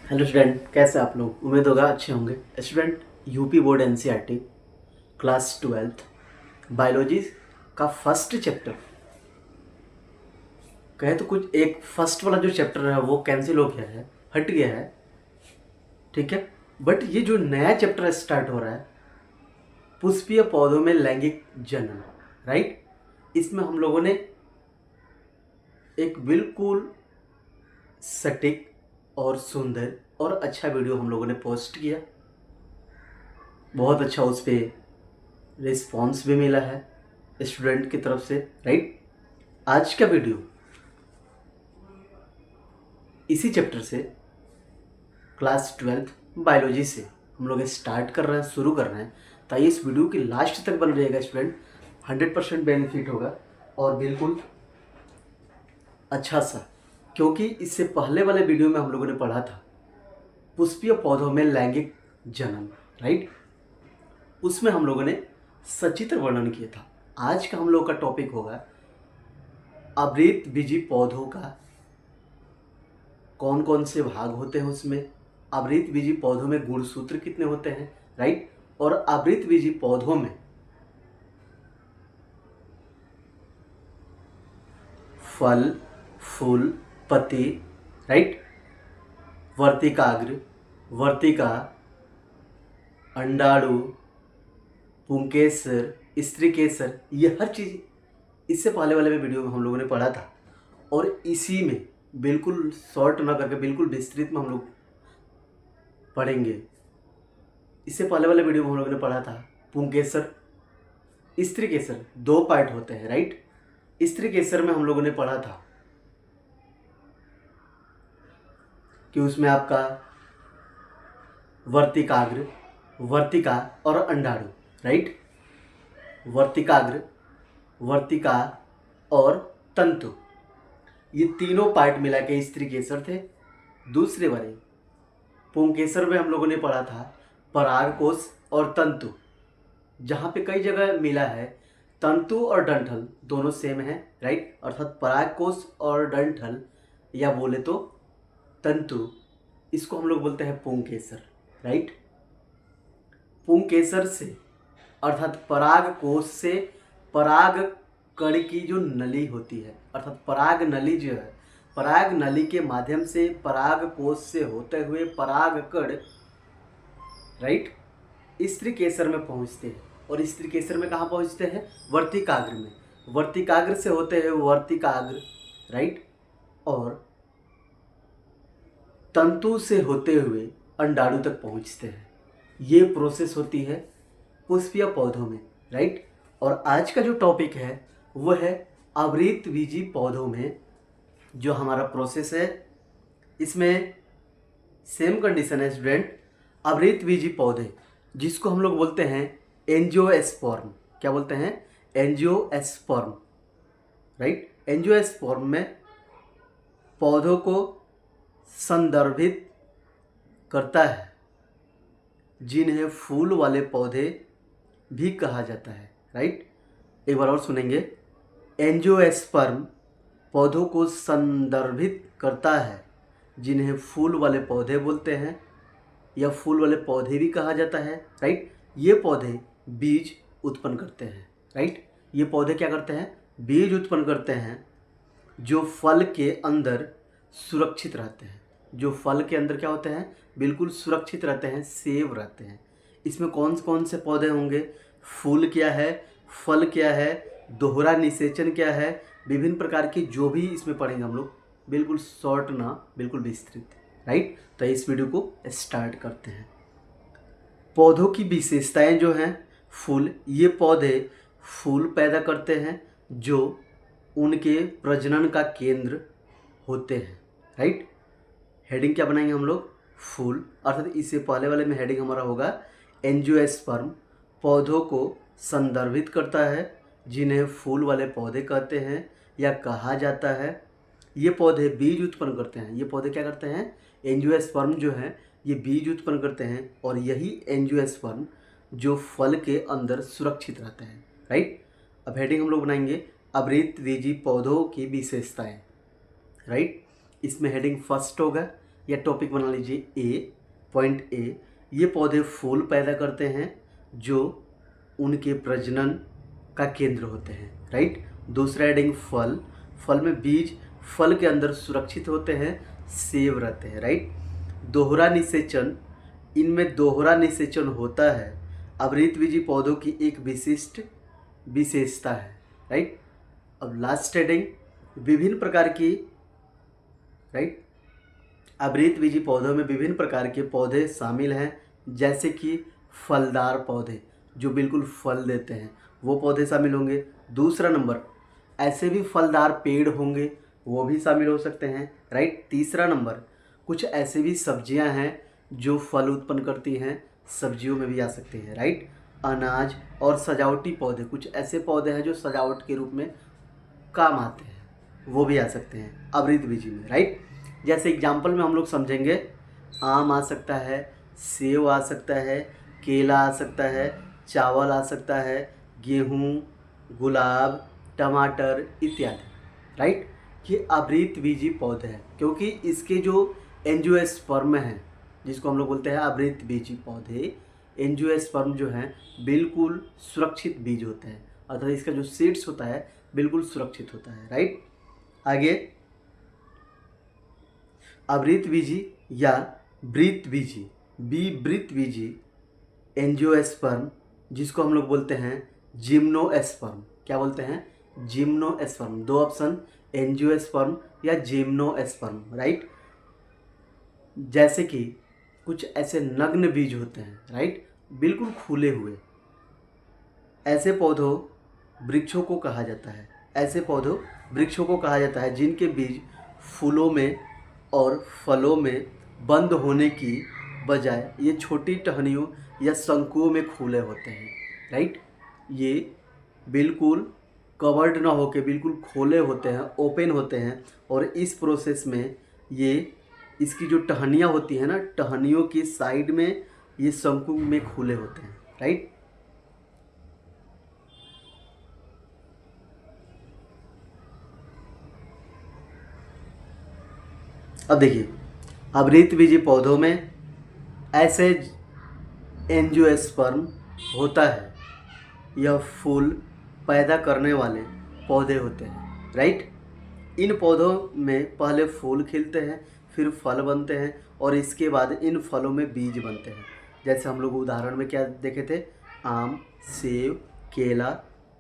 Hello student, कैसे आप लोग? उम्मीद होगा अच्छे होंगे। Student, UP board NCERT class 12th biology का फर्स्ट चैप्टर कहे तो कुछ एक फर्स्ट वाला जो चैप्टर है वो कैंसिल हो गया है, हट गया है। ठीक है, बट ये जो नया चैप्टर स्टार्ट हो रहा है, पुष्पीय पौधों में लैंगिक जनन, राइट। इसमें हम लोगों ने एक बिल्कुल सटीक और सुंदर और अच्छा वीडियो हम लोगों ने पोस्ट किया। बहुत अच्छा उस पर रिस्पॉन्स भी मिला है स्टूडेंट की तरफ से, राइट। आज का वीडियो इसी चैप्टर से, क्लास 12th बायोलॉजी से हम लोग स्टार्ट कर रहे हैं, शुरू कर रहे हैं। ताकि इस वीडियो की लास्ट तक बन रहेगा स्टूडेंट, 100% बेनिफिट होगा और बिल्कुल अच्छा सा। क्योंकि इससे पहले वाले वीडियो में हम लोगों ने पढ़ा था पुष्पीय पौधों में लैंगिक जनन, राइट। उसमें हम लोगों ने सचित्र वर्णन किया था। आज का हम लोग का टॉपिक होगा आवृतबीजी पौधों का कौन कौन से भाग होते हैं उसमें, आवृतबीजी पौधों में गुणसूत्र कितने होते हैं, राइट। और आवृतबीजी पौधों में फल, फूल, पत्ती, राइट, वर्तिकाग्र, वर्तिका, अंडाणु, पुंकेसर, स्त्रीकेसर, ये हर चीज़ इससे पहले वाले में वीडियो में हम लोगों ने पढ़ा था। और इसी में बिल्कुल शॉर्ट ना करके बिल्कुल विस्तृत में हम लोग पढ़ेंगे। इससे पहले वाले वीडियो में हम लोगों ने पढ़ा था पुंकेसर, स्त्रीकेसर, दो पार्ट होते हैं, राइट। स्त्रीकेसर में हम लोगों ने पढ़ा था कि उसमें आपका वर्तिकाग्र, वर्तिका और अंडाणु, राइट। वर्तिकाग्र, वर्तिका और तंतु, ये तीनों पार्ट मिला के स्त्रीकेसर थे। दूसरे वाले पुंकेसर में हम लोगों ने पढ़ा था परागकोश और तंतु, जहाँ पे कई जगह मिला है तंतु और डंठल दोनों सेम है, राइट। अर्थात परागकोश और डंठल या बोले तो तंतु, इसको हम लोग बोलते हैं पुंकेसर, राइट। पुंकेसर से अर्थात परागकोश से पराग कण की जो नली होती है, अर्थात पराग नली जो है, पराग नली के माध्यम से परागकोश से होते हुए पराग कण, राइट, स्त्रीकेसर में पहुंचते हैं। और स्त्रीकेसर में कहाँ पहुंचते हैं? वर्तिकाग्र में। वर्तिकाग्र से होते हैं वर्तिकाग्र, राइट। और तंतु से होते हुए अंडाणु तक पहुंचते हैं। ये प्रोसेस होती है पुष्पीय पौधों में, राइट। और आज का जो टॉपिक है वो है आवृतबीजी पौधों में जो हमारा प्रोसेस है। इसमें सेम कंडीशन है स्टूडेंट, आवृतबीजी पौधे जिसको हम लोग बोलते हैं एंजियोस्पर्म। क्या बोलते हैं? Angiosperm, right. एंजियोस्पर्म में पौधों को संदर्भित करता है, जिन्हें फूल वाले पौधे भी कहा जाता है, राइट। एक बार और सुनेंगे। एंजियोस्पर्म पौधों को संदर्भित करता है, जिन्हें फूल वाले पौधे बोलते हैं या फूल वाले पौधे भी कहा जाता है, राइट। ये पौधे बीज उत्पन्न करते हैं, राइट। ये पौधे क्या करते हैं? बीज उत्पन्न करते हैं जो फल के अंदर सुरक्षित रहते हैं। जो फल के अंदर क्या होते हैं? बिल्कुल सुरक्षित रहते हैं, सेव रहते हैं। इसमें कौन कौन से पौधे होंगे? फूल क्या है, फल क्या है, दोहरा निषेचन क्या है, विभिन्न प्रकार की जो भी इसमें पढ़ेंगे हम लोग, बिल्कुल शॉर्ट ना बिल्कुल विस्तृत, राइट। तो इस वीडियो को स्टार्ट करते हैं। पौधों की विशेषताएं जो हैं, फूल, ये पौधे फूल पैदा करते हैं जो उनके प्रजनन का केंद्र होते हैं, राइट। हेडिंग क्या बनाएंगे हम लोग? फूल। अर्थात इससे पहले वाले में हेडिंग हमारा होगा एंजियोस्पर्म पौधों को संदर्भित करता है, जिन्हें फूल वाले पौधे कहते हैं या कहा जाता है। ये पौधे बीज उत्पन्न करते हैं। ये पौधे क्या करते हैं? एंजियोस्पर्म जो है ये बीज उत्पन्न करते हैं और यही एंजियोस्पर्म जो फल के अंदर सुरक्षित रहते हैं, राइट। अब हेडिंग हम लोग बनाएंगे आवृतबीजी पौधों की विशेषताएं, राइट। इसमें हेडिंग फर्स्ट होगा या टॉपिक बना लीजिए ए, पॉइंट ए। ये पौधे फूल पैदा करते हैं जो उनके प्रजनन का केंद्र होते हैं, राइट। दूसरा हेडिंग फल, फल में बीज फल के अंदर सुरक्षित होते हैं, सेव रहते हैं, राइट। दोहरा निषेचन, इनमें दोहरा निषेचन होता है, आवृतबीजी पौधों की एक विशिष्ट विशेषता है, राइट। अब लास्ट हेडिंग विभिन्न प्रकार की, राइट। आवृतबीजी पौधों में विभिन्न प्रकार के पौधे शामिल हैं, जैसे कि फलदार पौधे जो बिल्कुल फल देते हैं, वो पौधे शामिल होंगे। दूसरा नंबर, ऐसे भी फलदार पेड़ होंगे, वो भी शामिल हो सकते हैं, राइट। तीसरा नंबर, कुछ ऐसे भी सब्जियां हैं जो फल उत्पन्न करती हैं, सब्जियों में भी आ सकते हैं, राइट। अनाज और सजावटी पौधे, कुछ ऐसे पौधे हैं जो सजावट के रूप में काम आते हैं, वो भी आ सकते हैं आवृतबीजी में, राइट। जैसे एग्जाम्पल में हम लोग समझेंगे, आम आ सकता है, सेब आ सकता है, केला आ सकता है, चावल आ सकता है, गेहूँ, गुलाब, टमाटर इत्यादि, राइट। ये आवृतबीजी पौधे हैं क्योंकि इसके जो एंजियोस्पर्म हैं, जिसको हम लोग बोलते हैं आवृतबीजी पौधे, एंजियोस्पर्म जो हैं बिल्कुल सुरक्षित बीज होते हैं, अर्थात इसका जो सीड्स होता है बिल्कुल सुरक्षित होता है, राइट। आगे आवृतबीजी या वृत्तबीजी, विवृतबीजी एंजियोस्पर्म, जिसको हम लोग बोलते हैं जिम्नोस्पर्म, क्या बोलते हैं, जिम्नोस्पर्म। दो ऑप्शन, एंजियोस्पर्म या जिम्नोस्पर्म, राइट। जैसे कि कुछ ऐसे नग्न बीज होते हैं, राइट, बिल्कुल खुले हुए, ऐसे पौधों वृक्षों को कहा जाता है, ऐसे पौधों वृक्षों को कहा जाता है जिनके बीज फूलों में और फलों में बंद होने की बजाय ये छोटी टहनियों या शंकुओं में खुले होते हैं, राइट। ये बिल्कुल कवर्ड ना होके बिल्कुल खोले होते हैं, ओपन होते हैं, और इस प्रोसेस में ये इसकी जो टहनियाँ होती हैं ना, टहनियों की साइड में ये शंकु में खुले होते हैं, राइट। अब देखिए, आवृतबीजी पौधों में ऐसे एंजियोस्पर्म होता है, यह फूल पैदा करने वाले पौधे होते हैं, राइट। इन पौधों में पहले फूल खिलते हैं, फिर फल बनते हैं, और इसके बाद इन फलों में बीज बनते हैं। जैसे हम लोग उदाहरण में क्या देखे थे, आम, सेब, केला,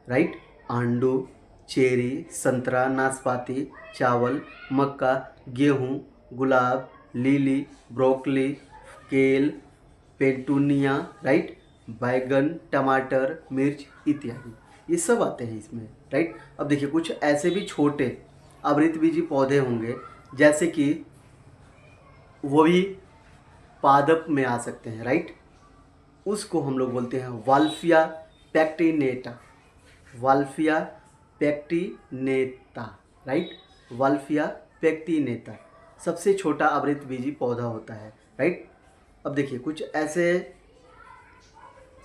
राइट, आंडू, चेरी, संतरा, नाशपाती, चावल, मक्का, गेहूँ, गुलाब, लिली, ब्रोकली, केल, पेटूनिया, राइट, बैगन, टमाटर, मिर्च इत्यादि, ये सब आते हैं इसमें, राइट। अब देखिए, कुछ ऐसे भी छोटे आवृतबीजी पौधे होंगे, जैसे कि वो भी पादप में आ सकते हैं, राइट। उसको हम लोग बोलते हैं वाल्फिया पैक्टिनेटा, वाल्फिया पैक्टिनेटा, राइट, वाल्फिया पैक्टिनेटा सबसे छोटा आवृतबीजी पौधा होता है, राइट। अब देखिए, कुछ ऐसे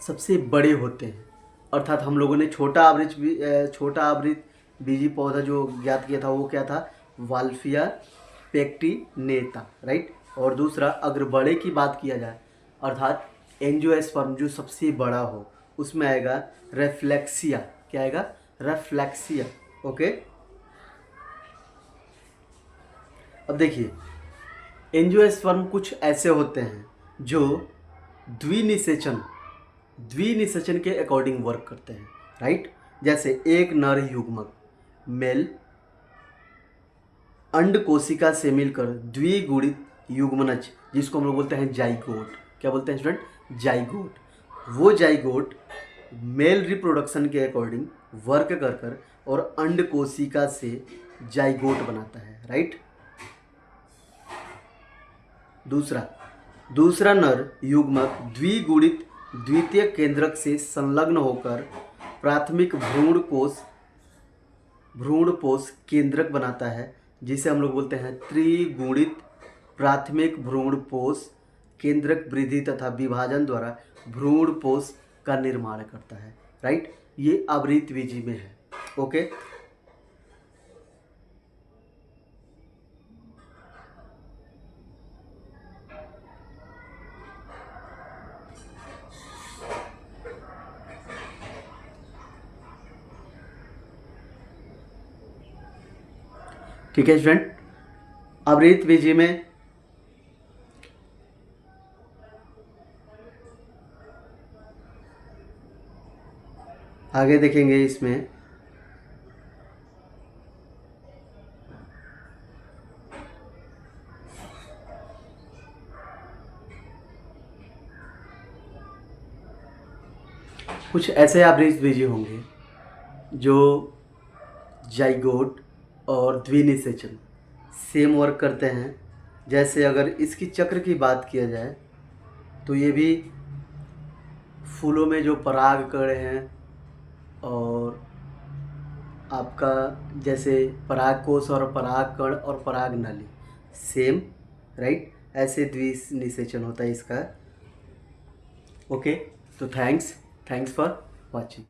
सबसे बड़े होते हैं, अर्थात हम लोगों ने छोटा आवृतबीजी पौधा जो ज्ञात किया था वो क्या था, वाल्फिया पैक्टिनेटा, राइट। और दूसरा, अगर बड़े की बात किया जाए, अर्थात एंजियोस्पर्म जो सबसे बड़ा हो, उसमें आएगा रेफ्लेक्सिया, क्या आएगा, रेफ्लेक्सिया, ओके। अब देखिए, एंजियोस्पर्म कुछ ऐसे होते हैं जो द्विनिषेचन के अकॉर्डिंग वर्क करते हैं, राइट। जैसे एक नर युग्मक मेल अंड कोशिका से मिलकर द्विगुणित युग्मनज, जिसको हम लोग बोलते हैं जाइगोट, क्या बोलते हैं स्टूडेंट, जाइगोट। वो जाइगोट मेल रिप्रोडक्शन के अकॉर्डिंग वर्क कर कर और अंड कोशिका से जाइगोट बनाता है, राइट। दूसरा नर युग्मक द्विगुणित द्वितीय केंद्रक से संलग्न होकर प्राथमिक भ्रूणपोष केंद्रक बनाता है, जिसे हम लोग बोलते हैं त्रिगुणित प्राथमिक भ्रूणपोष केंद्रक वृद्धि तथा विभाजन द्वारा भ्रूणपोष का निर्माण करता है, राइट। ये आवृतबीजी में है, ओके। ठीक है स्टूडेंट। आवृत बीजी में आगे देखेंगे, इसमें कुछ ऐसे आवृत बीजी होंगे जो जाइगोट और द्विनिषेचन सेम वर्क करते हैं। जैसे अगर इसकी चक्र की बात किया जाए तो ये भी फूलों में जो पराग कण हैं और आपका जैसे परागकोश और परागकण और परागनली सेम, राइट, ऐसे द्विनिषेचन होता है इसका। ओके, तो थैंक्स फॉर वॉचिंग।